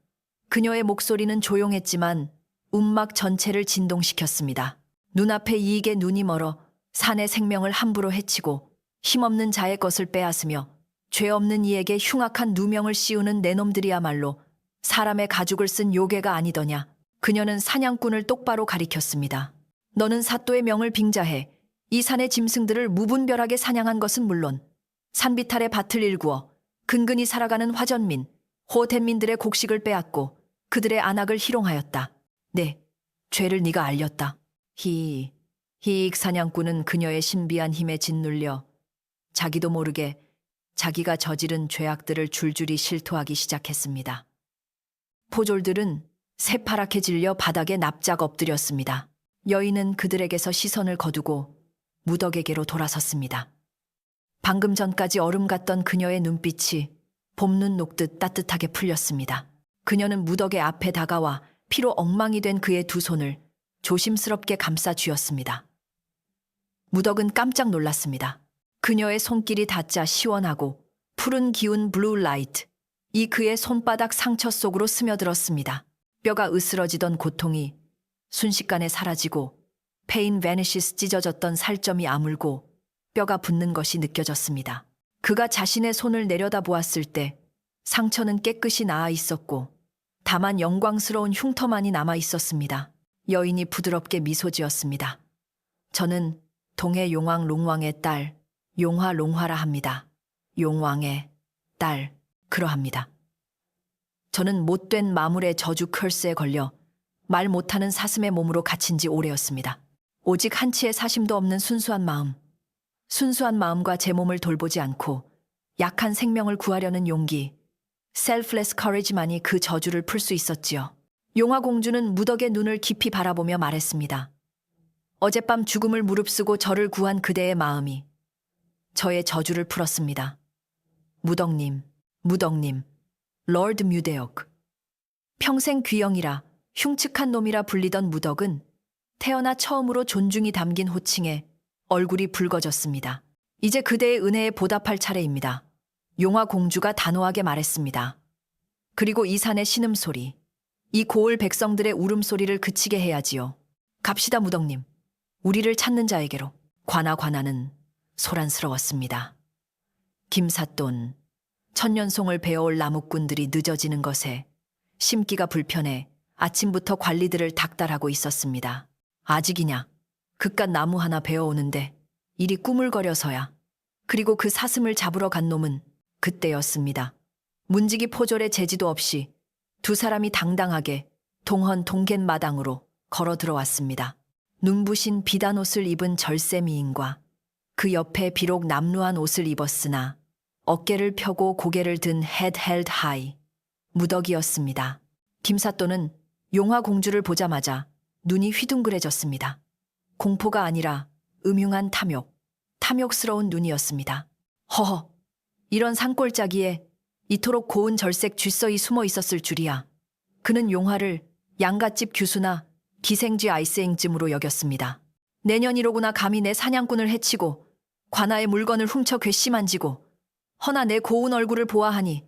그녀의 목소리는 조용했지만 움막 전체를 진동시켰습니다. 눈앞에 이익에 눈이 멀어 산의 생명을 함부로 해치고 힘없는 자의 것을 빼앗으며 죄 없는 이에게 흉악한 누명을 씌우는 내놈들이야말로 사람의 가죽을 쓴 요괴가 아니더냐. 그녀는 사냥꾼을 똑바로 가리켰습니다. 너는 사또의 명을 빙자해 이 산의 짐승들을 무분별하게 사냥한 것은 물론 산비탈의 밭을 일구어 근근히 살아가는 화전민, 호댄민들의 곡식을 빼앗고 그들의 안악을 희롱하였다. 네, 죄를 네가 알렸다. 히익 사냥꾼은 그녀의 신비한 힘에 짓눌려 자기도 모르게 자기가 저지른 죄악들을 줄줄이 실토하기 시작했습니다. 포졸들은 새파랗게 질려 바닥에 납작 엎드렸습니다. 여인은 그들에게서 시선을 거두고 무덕에게로 돌아섰습니다. 방금 전까지 얼음 같던 그녀의 눈빛이 봄눈 녹듯 따뜻하게 풀렸습니다. 그녀는 무덕의 앞에 다가와 피로 엉망이 된 그의 두 손을 조심스럽게 감싸 쥐었습니다. 무덕은 깜짝 놀랐습니다. 그녀의 손길이 닿자 시원하고 푸른 기운 블루 라이트, 이 그의 손바닥 상처 속으로 스며들었습니다. 뼈가 으스러지던 고통이 순식간에 사라지고 페인 베니시스 찢어졌던 살점이 아물고 뼈가 붙는 것이 느껴졌습니다. 그가 자신의 손을 내려다보았을 때 상처는 깨끗이 나아 있었고 다만 영광스러운 흉터만이 남아 있었습니다. 여인이 부드럽게 미소 지었습니다. 저는 동해 용왕 롱왕의 딸 용화 롱화라 합니다. 용왕의 딸 그러합니다. 저는 못된 마물의 저주 컬스에 걸려 말 못하는 사슴의 몸으로 갇힌 지 오래였습니다. 오직 한치의 사심도 없는 순수한 마음과 제 몸을 돌보지 않고 약한 생명을 구하려는 용기, selfless courage만이 그 저주를 풀 수 있었지요. 용화공주는 무덕의 눈을 깊이 바라보며 말했습니다. 어젯밤 죽음을 무릅쓰고 저를 구한 그대의 마음이 저의 저주를 풀었습니다. 무덕님, 롤드 뮤데옥. 평생 귀영이라 흉측한 놈이라 불리던 무덕은 태어나 처음으로 존중이 담긴 호칭에 얼굴이 붉어졌습니다. 이제 그대의 은혜에 보답할 차례입니다. 용화 공주가 단호하게 말했습니다. 그리고 이 산의 신음소리, 이 고을 백성들의 울음소리를 그치게 해야지요. 갑시다 무덕님. 우리를 찾는 자에게로. 관아는 소란스러웠습니다. 김삿돈, 천년송을 베어올 나무꾼들이 늦어지는 것에 심기가 불편해 아침부터 관리들을 닥달하고 있었습니다. 아직이냐? 그깟 나무 하나 베어오는데 일이 꾸물거려서야. 그리고 그 사슴을 잡으러 간 놈은 그때였습니다. 문지기 포졸의 제지도 없이 두 사람이 당당하게 동겐 마당으로 걸어 들어왔습니다. 눈부신 비단 옷을 입은 절세 미인과 그 옆에 비록 남루한 옷을 입었으나 어깨를 펴고 고개를 든 head held high 무덕이었습니다. 김삿돈은 용화 공주를 보자마자 눈이 휘둥그레졌습니다. 공포가 아니라 음흉한 탐욕스러운 눈이었습니다. 허허, 이런 산골짜기에 이토록 고운 절색 쥐서이 숨어 있었을 줄이야. 그는 용화를 양갓집 규수나 기생쥐 아이스앵쯤으로 여겼습니다. 내년이로구나 감히 내 사냥꾼을 해치고 관아의 물건을 훔쳐 괘씸만지고 허나 내 고운 얼굴을 보아하니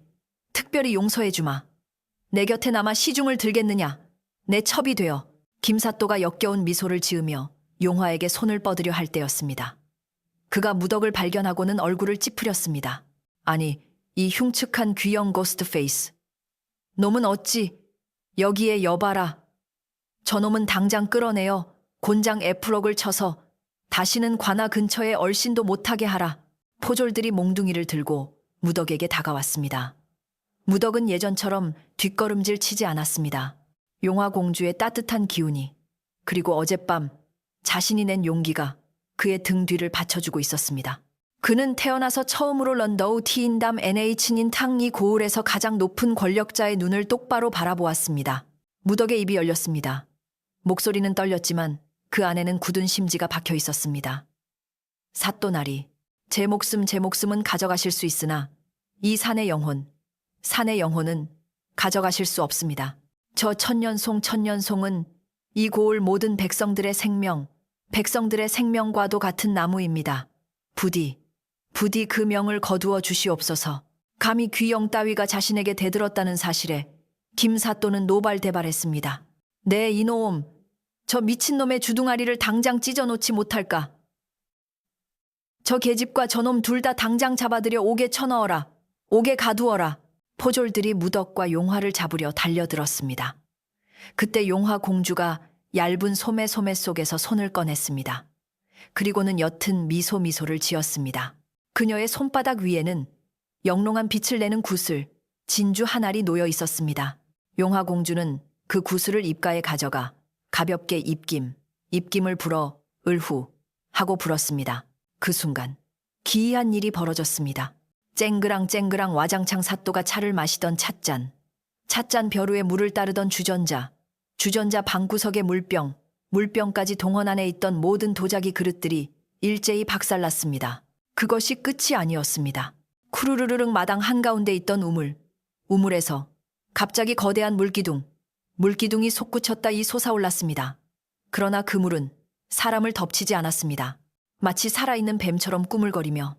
특별히 용서해주마. 내 곁에 남아 시중을 들겠느냐. 내 첩이 되어. 김삿도가 역겨운 미소를 지으며 용화에게 손을 뻗으려 할 때였습니다. 그가 무덕을 발견하고는 얼굴을 찌푸렸습니다. 아니, 이 흉측한 귀형 고스트 페이스. 놈은 어찌 여기에 여봐라. 저놈은 당장 끌어내어 곤장 애플옥을 쳐서 다시는 관아 근처에 얼씬도 못하게 하라. 포졸들이 몽둥이를 들고 무덕에게 다가왔습니다. 무덕은 예전처럼 뒷걸음질 치지 않았습니다. 용화 공주의 따뜻한 기운이 그리고 어젯밤 자신이 낸 용기가 그의 등 뒤를 받쳐주고 있었습니다. 그는 태어나서 처음으로 런더우 티인담 NH닌 탕리 고을에서 가장 높은 권력자의 눈을 똑바로 바라보았습니다. 무덕의 입이 열렸습니다. 목소리는 떨렸지만 그 안에는 굳은 심지가 박혀 있었습니다. 사또나리, 제 목숨은 가져가실 수 있으나 이 산의 영혼은 가져가실 수 없습니다. 저 천년송은 이 고을 모든 백성들의 생명과도 같은 나무입니다. 부디 그 명을 거두어 주시옵소서. 감히 귀영 따위가 자신에게 대들었다는 사실에 김사또는 노발대발했습니다. 네 이놈, 저 미친놈의 주둥아리를 당장 찢어놓지 못할까. 저 계집과 저놈 둘 다 당장 잡아들여 옥에 쳐넣어라. 옥에 가두어라. 포졸들이 무덕과 용화를 잡으려 달려들었습니다. 그때 용화 공주가 얇은 소매 속에서 손을 꺼냈습니다. 그리고는 옅은 미소를 지었습니다. 그녀의 손바닥 위에는 영롱한 빛을 내는 구슬, 진주 한 알이 놓여 있었습니다. 용화 공주는 그 구슬을 입가에 가져가 가볍게 입김을 불어 을후 하고 불었습니다. 그 순간 기이한 일이 벌어졌습니다. 쨍그랑 와장창 사또가 차를 마시던 찻잔 벼루에 물을 따르던 주전자 방구석의 물병까지 동원 안에 있던 모든 도자기 그릇들이 일제히 박살났습니다. 그것이 끝이 아니었습니다. 쿠르르르릉 마당 한가운데 있던 우물에서 갑자기 거대한 물기둥이 솟구쳤다 솟아올랐습니다. 그러나 그 물은 사람을 덮치지 않았습니다. 마치 살아있는 뱀처럼 꾸물거리며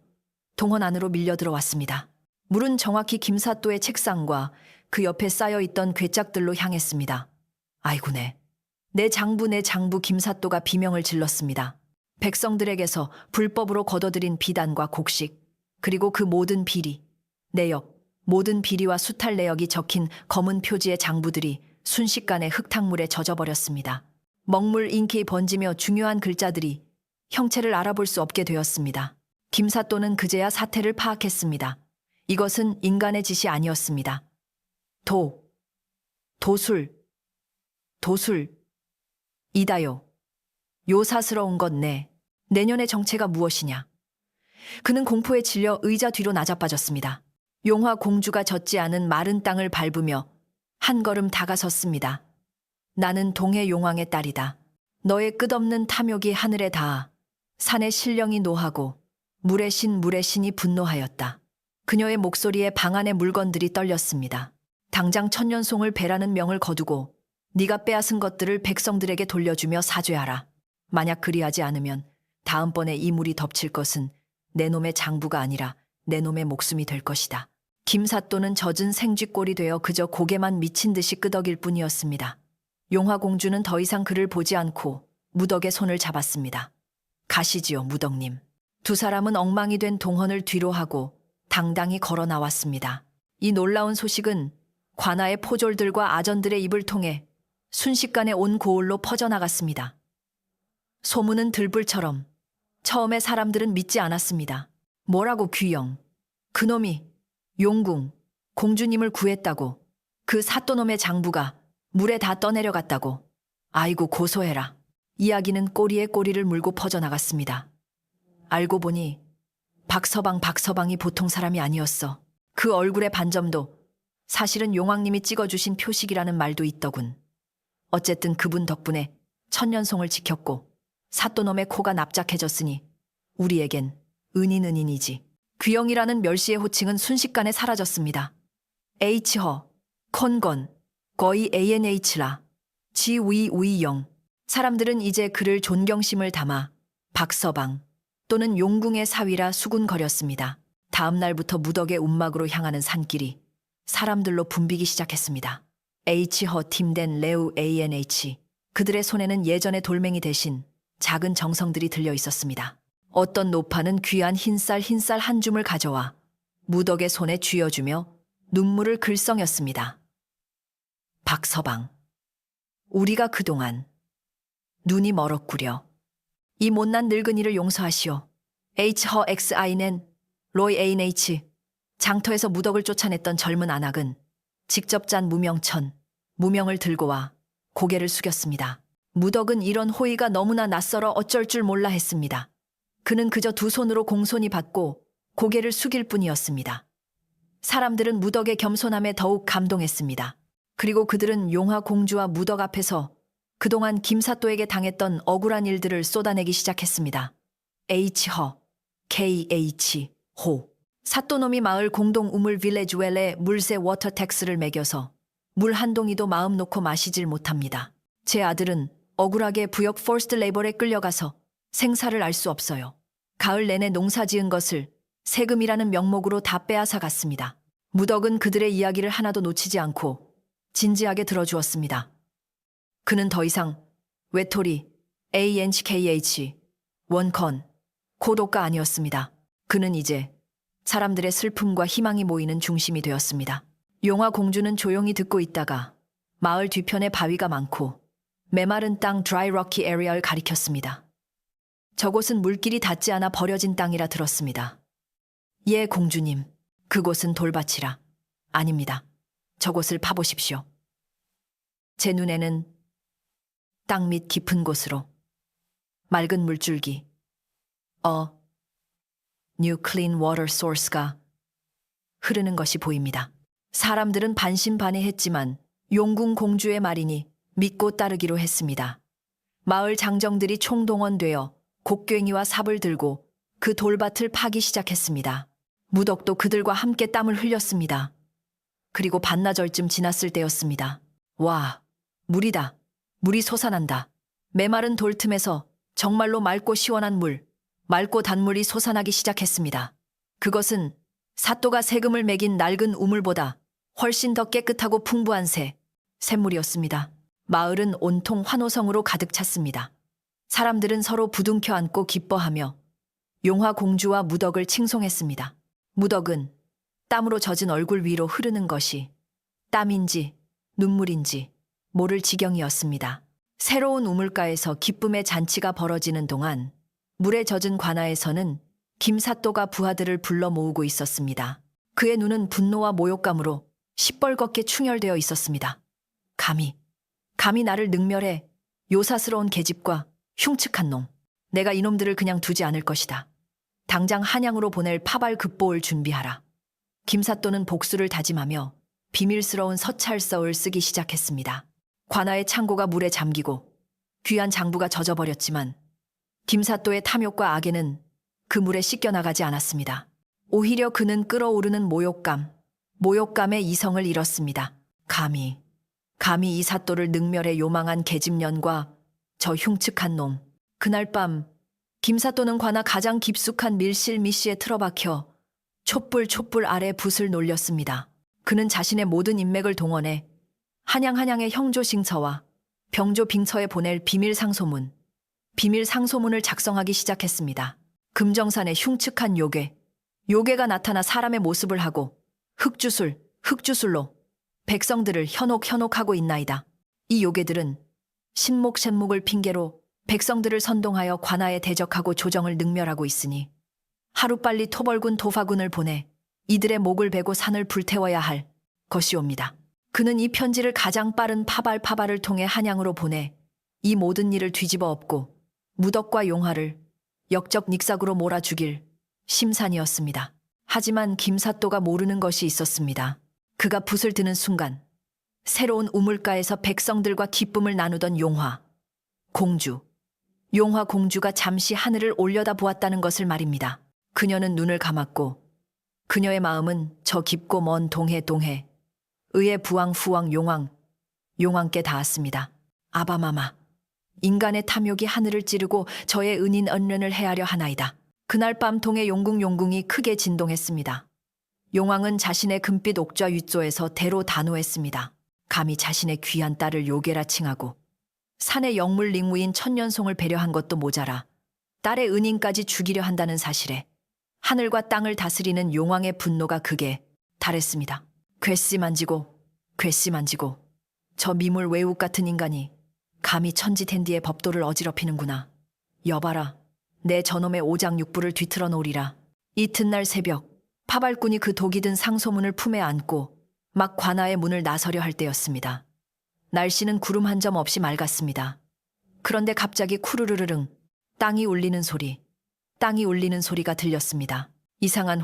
동원 안으로 밀려 들어왔습니다. 물은 정확히 김사또의 책상과 그 옆에 쌓여있던 괴짝들로 향했습니다. 아이고네. 내 장부 김사또가 비명을 질렀습니다. 백성들에게서 불법으로 걷어들인 비단과 곡식, 그리고 그 모든 모든 비리와 수탈 내역이 적힌 검은 표지의 장부들이 순식간에 흙탕물에 젖어버렸습니다. 먹물 인기 번지며 중요한 글자들이 형체를 알아볼 수 없게 되었습니다. 김사또는 그제야 사태를 파악했습니다. 이것은 인간의 짓이 아니었습니다. 도술이다요. 요사스러운 것 내년의 정체가 무엇이냐. 그는 공포에 질려 의자 뒤로 낮아빠졌습니다. 용화 공주가 젖지 않은 마른 땅을 밟으며 한 걸음 다가섰습니다. 나는 동해 용왕의 딸이다. 너의 끝없는 탐욕이 하늘에 닿아 산의 신령이 노하고 물의 신이 분노하였다. 그녀의 목소리에 방 안의 물건들이 떨렸습니다. 당장 천년송을 베라는 명을 거두고 네가 빼앗은 것들을 백성들에게 돌려주며 사죄하라. 만약 그리하지 않으면 다음번에 이 물이 덮칠 것은 내 놈의 장부가 아니라 내 놈의 목숨이 될 것이다. 김사또는 젖은 생쥐꼴이 되어 그저 고개만 미친 듯이 끄덕일 뿐이었습니다. 용화공주는 더 이상 그를 보지 않고 무덕의 손을 잡았습니다. 가시지요, 무덕님. 두 사람은 엉망이 된 동헌을 뒤로 하고 당당히 걸어 나왔습니다. 이 놀라운 소식은 관아의 포졸들과 아전들의 입을 통해 순식간에 온 고을로 퍼져나갔습니다. 소문은 들불처럼 처음에 사람들은 믿지 않았습니다. 뭐라고 귀영? 그놈이 용궁, 공주님을 구했다고. 그 사또놈의 장부가 물에 다 떠내려갔다고. 아이고 고소해라. 이야기는 꼬리에 꼬리를 물고 퍼져나갔습니다. 알고 보니 박서방이 보통 사람이 아니었어. 그 얼굴의 반점도 사실은 용왕님이 찍어주신 표식이라는 말도 있더군. 어쨌든 그분 덕분에 천년송을 지켰고 사또놈의 코가 납작해졌으니 우리에겐 은인이지. 귀영이라는 멸시의 호칭은 순식간에 사라졌습니다. H허, 컨건, 거의 ANH라, 지위우이영. 사람들은 이제 그를 존경심을 담아 박서방 또는 용궁의 사위라 수군거렸습니다. 다음 날부터 무덕의 움막으로 향하는 산길이 사람들로 붐비기 시작했습니다. H허 팀된 레우 ANH. 그들의 손에는 예전의 돌멩이 대신 작은 정성들이 들려 있었습니다. 어떤 노파는 귀한 흰쌀 한 줌을 가져와 무덕의 손에 쥐어주며 눈물을 글썽였습니다. 박서방, 우리가 그동안 눈이 멀었구려. 이 못난 늙은이를 용서하시오. H허 XI는 로이 ANH. 장터에서 무덕을 쫓아냈던 젊은 안악은 직접 짠 무명을 들고 와 고개를 숙였습니다. 무덕은 이런 호의가 너무나 낯설어 어쩔 줄 몰라 했습니다. 그는 그저 두 손으로 공손히 받고 고개를 숙일 뿐이었습니다. 사람들은 무덕의 겸손함에 더욱 감동했습니다. 그리고 그들은 용화 공주와 무덕 앞에서 그동안 김사또에게 당했던 억울한 일들을 쏟아내기 시작했습니다. H허, KH, 호. 사또놈이 마을 공동 우물 빌레지 웰에 물세 워터 텍스를 매겨서 물 한 동이도 마음 놓고 마시질 못합니다. 제 아들은 억울하게 부역 포스트 레이버에 끌려가서 생사를 알 수 없어요. 가을 내내 농사 지은 것을 세금이라는 명목으로 다 빼앗아 갔습니다. 무덕은 그들의 이야기를 하나도 놓치지 않고 진지하게 들어주었습니다. 그는 더 이상 외톨이 ANCKH, 원컨, 고독가 아니었습니다. 그는 이제 사람들의 슬픔과 희망이 모이는 중심이 되었습니다. 용화 공주는 조용히 듣고 있다가 마을 뒤편에 바위가 많고 메마른 땅 드라이 럭키 에리어를 가리켰습니다. 저곳은 물길이 닿지 않아 버려진 땅이라 들었습니다. 예, 공주님. 그곳은 돌밭이라. 아닙니다. 저곳을 파보십시오. 제 눈에는 땅 밑 깊은 곳으로 맑은 물줄기, New Clean Water Source가 흐르는 것이 보입니다. 사람들은 반신반의했지만 용궁 공주의 말이니 믿고 따르기로 했습니다. 마을 장정들이 총동원되어 곡괭이와 삽을 들고 그 돌밭을 파기 시작했습니다. 무덕도 그들과 함께 땀을 흘렸습니다. 그리고 반나절쯤 지났을 때였습니다. 와, 물이다. 물이 솟아난다. 메마른 돌 틈에서 정말로 맑고 시원한 물, 맑고 단물이 솟아나기 시작했습니다. 그것은 사또가 세금을 매긴 낡은 우물보다 훨씬 더 깨끗하고 풍부한 샘물이었습니다. 마을은 온통 환호성으로 가득 찼습니다. 사람들은 서로 부둥켜 안고 기뻐하며 용화 공주와 무덕을 칭송했습니다. 무덕은 땀으로 젖은 얼굴 위로 흐르는 것이 땀인지 눈물인지 모를 지경이었습니다. 새로운 우물가에서 기쁨의 잔치가 벌어지는 동안 물에 젖은 관아에서는 김사또가 부하들을 불러 모으고 있었습니다. 그의 눈은 분노와 모욕감으로 시뻘겋게 충혈되어 있었습니다. 감히 나를 능멸해 요사스러운 계집과 흉측한 놈. 내가 이놈들을 그냥 두지 않을 것이다. 당장 한양으로 보낼 파발 급보를 준비하라. 김사또는 복수를 다짐하며 비밀스러운 서찰서를 쓰기 시작했습니다. 관아의 창고가 물에 잠기고 귀한 장부가 젖어버렸지만 김사또의 탐욕과 악에는 그 물에 씻겨나가지 않았습니다. 오히려 그는 끓어오르는 모욕감에 이성을 잃었습니다. 감히 이 사또를 능멸해 요망한 계집년과 저 흉측한 놈. 그날 밤 김사또는 관아 가장 깊숙한 밀실 미씨에 틀어박혀 촛불 촛불 아래 붓을 놀렸습니다. 그는 자신의 모든 인맥을 동원해 한양의 형조싱처와 병조빙처에 보낼 비밀 상소문을 작성하기 시작했습니다. 금정산의 흉측한 요괴가 나타나 사람의 모습을 하고 흑주술로 백성들을 현혹하고 있나이다. 이 요괴들은 신목을 핑계로 백성들을 선동하여 관아에 대적하고 조정을 능멸하고 있으니 하루빨리 토벌군 도파군을 보내 이들의 목을 베고 산을 불태워야 할 것이옵니다. 그는 이 편지를 가장 빠른 파발을 통해 한양으로 보내 이 모든 일을 뒤집어 엎고 무덕과 용화를 역적 닉삭으로 몰아 죽일 심산이었습니다. 하지만 김사또가 모르는 것이 있었습니다. 그가 붓을 드는 순간 새로운 우물가에서 백성들과 기쁨을 나누던 용화 공주가 잠시 하늘을 올려다 보았다는 것을 말입니다. 그녀는 눈을 감았고 그녀의 마음은 저 깊고 먼 동해 의의 부왕 후왕 용왕께 닿았습니다. 아바마마, 인간의 탐욕이 하늘을 찌르고 저의 은인 언련을 헤아려 하나이다. 그날 밤 동해 용궁이 크게 진동했습니다. 용왕은 자신의 금빛 옥좌 윗조에서 대로 단호했습니다. 감히 자신의 귀한 딸을 요괴라 칭하고 산의 영물 링무인 천년송을 배려한 것도 모자라 딸의 은인까지 죽이려 한다는 사실에 하늘과 땅을 다스리는 용왕의 분노가 극에 달했습니다. 괘씸만지고 저 미물 외국 같은 인간이 감히 천지텐디의 법도를 어지럽히는구나. 여봐라, 내 저놈의 오장육부를 뒤틀어 놓으리라. 이튿날 새벽 파발꾼이 그 독이 든 상소문을 품에 안고 막 관아의 문을 나서려 할 때였습니다. 날씨는 구름 한 점 없이 맑았습니다. 그런데 갑자기 쿠르르르릉 땅이 울리는 소리가 들렸습니다. 이상한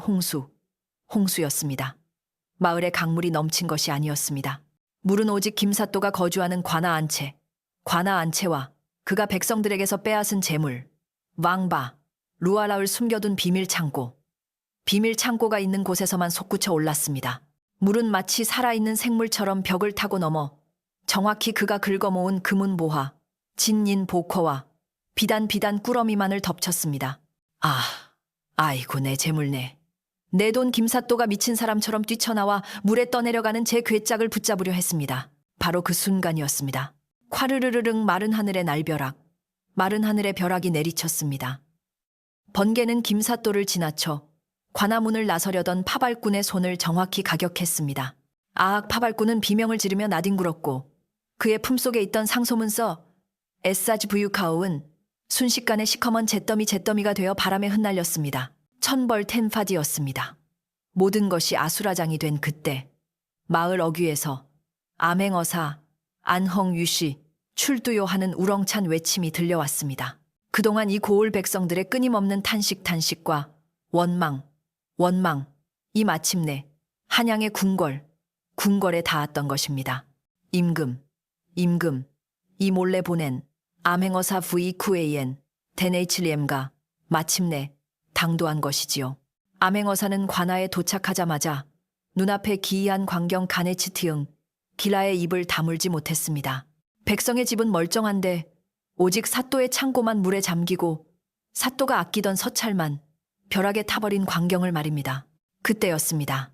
홍수였습니다. 마을에 강물이 넘친 것이 아니었습니다. 물은 오직 김사또가 거주하는 관아 안채와 그가 백성들에게서 빼앗은 재물, 왕바, 루아라를 숨겨둔 비밀 창고가 있는 곳에서만 솟구쳐 올랐습니다. 물은 마치 살아있는 생물처럼 벽을 타고 넘어 정확히 그가 긁어모은 금은보화, 진인 보커와 비단 꾸러미만을 덮쳤습니다. 아이고 내 재물네. 내 돈. 김사또가 미친 사람처럼 뛰쳐나와 물에 떠내려가는 제 괴짝을 붙잡으려 했습니다. 바로 그 순간이었습니다. 콰르르르릉 마른 하늘의 벼락이 내리쳤습니다. 번개는 김사또를 지나쳐 관아문을 나서려던 파발꾼의 손을 정확히 가격했습니다. 파발꾼은 비명을 지르며 나뒹굴었고 그의 품속에 있던 상소문 써 에사지 부유카우은 순식간에 시커먼 잿더미가 되어 바람에 흩날렸습니다. 천벌 텐파디였습니다. 모든 것이 아수라장이 된 그때 마을 어귀에서 암행어사 안헝유시 출두요 하는 우렁찬 외침이 들려왔습니다. 그동안 이 고을 백성들의 끊임없는 탄식과 원망, 이 마침내 한양의 궁궐에 닿았던 것입니다. 임금, 이 몰래 보낸 암행어사 VQAN 데네이칠리엠가 마침내 당도한 것이지요. 암행어사는 관아에 도착하자마자 눈앞에 기이한 광경 가네치트응 기라의 입을 다물지 못했습니다. 백성의 집은 멀쩡한데 오직 사또의 창고만 물에 잠기고 사또가 아끼던 서찰만 벼락에 타버린 광경을 말입니다. 그때였습니다.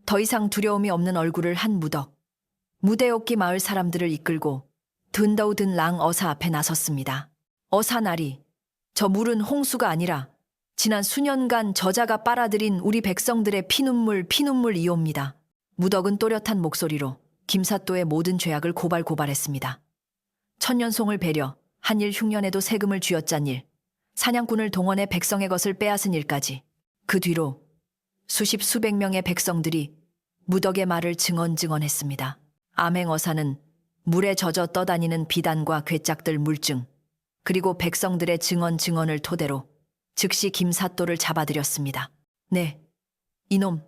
더 이상 두려움이 없는 얼굴을 한 무대옥기 마을 사람들을 이끌고 든더우든 랑 어사 앞에 나섰습니다. 어사나리, 저 물은 홍수가 아니라 지난 수년간 저자가 빨아들인 우리 백성들의 피눈물이옵니다. 무덕은 또렷한 목소리로 김사또의 모든 죄악을 고발했습니다. 천년송을 배려, 한일 흉년에도 세금을 쥐어짠 일, 사냥꾼을 동원해 백성의 것을 빼앗은 일까지 그 뒤로 수백 명의 백성들이 무덕의 말을 증언했습니다. 암행어사는 물에 젖어 떠다니는 비단과 괴짝들 물증, 그리고 백성들의 증언을 토대로 즉시 김사또를 잡아들였습니다. 네, 이놈,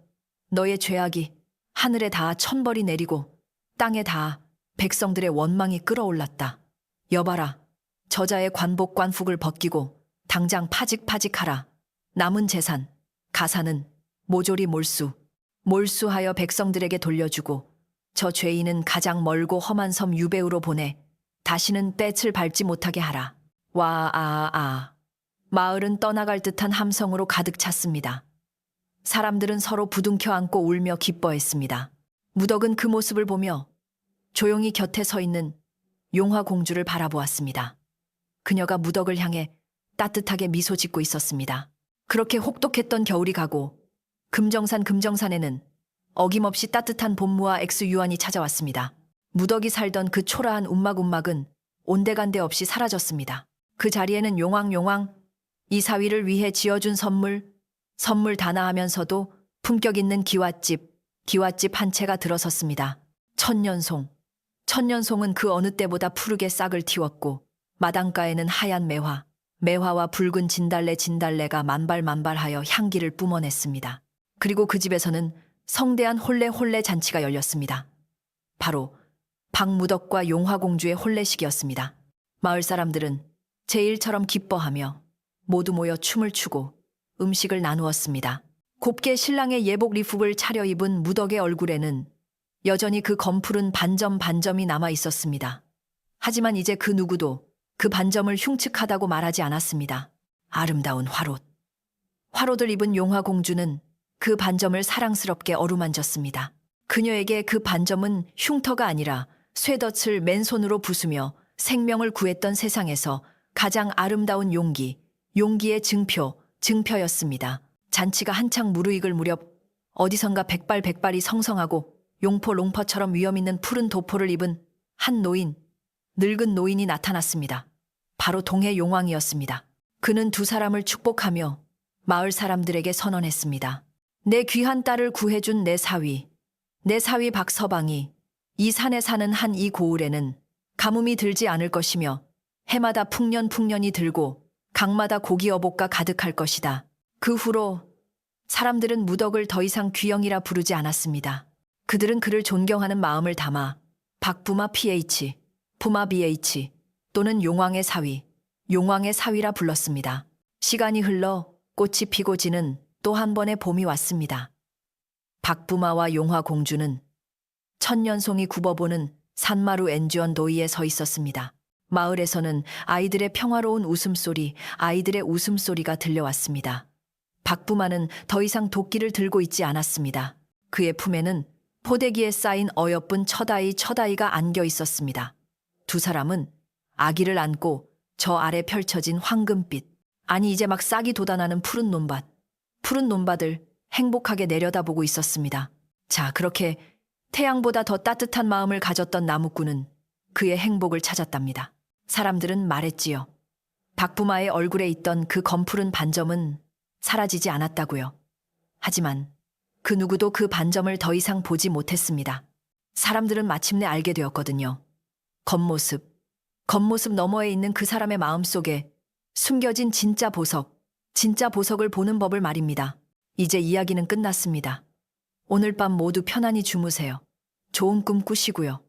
너의 죄악이 하늘에 닿아 천벌이 내리고 땅에 닿아 백성들의 원망이 끌어올랐다. 여봐라, 저자의 관복관훅을 벗기고 당장 파직하라. 남은 재산, 가사는 모조리 몰수하여 백성들에게 돌려주고 저 죄인은 가장 멀고 험한 섬 유배우로 보내 다시는 땔을 밟지 못하게 하라. 마을은 떠나갈 듯한 함성으로 가득 찼습니다. 사람들은 서로 부둥켜 안고 울며 기뻐했습니다. 무덕은 그 모습을 보며 조용히 곁에 서 있는 용화 공주를 바라보았습니다. 그녀가 무덕을 향해 따뜻하게 미소 짓고 있었습니다. 그렇게 혹독했던 겨울이 가고 금정산에는 어김없이 따뜻한 봄무와 엑스유한이 찾아왔습니다. 무덕이 살던 그 초라한 움막은 온데간데 없이 사라졌습니다. 그 자리에는 용왕 이 사위를 위해 지어준 선물 다나하면서도 품격 있는 기와집 한 채가 들어섰습니다. 천년송은 그 어느 때보다 푸르게 싹을 틔웠고 마당가에는 하얀 매화와 붉은 진달래가 만발하여 향기를 뿜어냈습니다. 그리고 그 집에서는 성대한 홀레 잔치가 열렸습니다. 바로 박무덕과 용화공주의 혼례식이었습니다. 마을 사람들은 제일처럼 기뻐하며 모두 모여 춤을 추고 음식을 나누었습니다. 곱게 신랑의 예복 리phục 차려입은 무덕의 얼굴에는 여전히 그 검푸른 반점이 남아 있었습니다. 하지만 이제 그 누구도 그 반점을 흉측하다고 말하지 않았습니다. 아름다운 화롯을 입은 용화공주는 그 반점을 사랑스럽게 어루만졌습니다. 그녀에게 그 반점은 흉터가 아니라 쇠덫을 맨손으로 부수며 생명을 구했던 세상에서 가장 아름다운 용기의 증표였습니다. 잔치가 한창 무르익을 무렵 어디선가 백발이 성성하고 롱퍼처럼 위엄있는 푸른 도포를 입은 한 늙은 노인이 나타났습니다. 바로 동해 용왕이었습니다. 그는 두 사람을 축복하며 마을 사람들에게 선언했습니다. 내 귀한 딸을 구해준 내 사위 박서방이 이 산에 사는 한 이 고을에는 가뭄이 들지 않을 것이며 해마다 풍년이 들고 강마다 고기 어복가 가득할 것이다. 그 후로 사람들은 무덕을 더 이상 귀영이라 부르지 않았습니다. 그들은 그를 존경하는 마음을 담아 박부마 PH, 부마 BH 또는 용왕의 사위라 불렀습니다. 시간이 흘러 꽃이 피고 지는 또 한 번의 봄이 왔습니다. 박부마와 용화공주는 천년송이 굽어보는 산마루 엔주언 도이에 서 있었습니다. 마을에서는 아이들의 평화로운 웃음소리가 들려왔습니다. 박부마는 더 이상 도끼를 들고 있지 않았습니다. 그의 품에는 포대기에 쌓인 어여쁜 첫아이가 안겨 있었습니다. 두 사람은 아기를 안고 저 아래 펼쳐진 황금빛, 아니 이제 막 싹이 돋아나는 푸른 논밭을 행복하게 내려다보고 있었습니다. 자, 그렇게 태양보다 더 따뜻한 마음을 가졌던 나무꾼은 그의 행복을 찾았답니다. 사람들은 말했지요. 박부마의 얼굴에 있던 그 검푸른 반점은 사라지지 않았다고요. 하지만 그 누구도 그 반점을 더 이상 보지 못했습니다. 사람들은 마침내 알게 되었거든요. 겉모습 너머에 있는 그 사람의 마음속에 숨겨진 진짜 보석을 보는 법을 말입니다. 이제 이야기는 끝났습니다. 오늘 밤 모두 편안히 주무세요. 좋은 꿈 꾸시고요.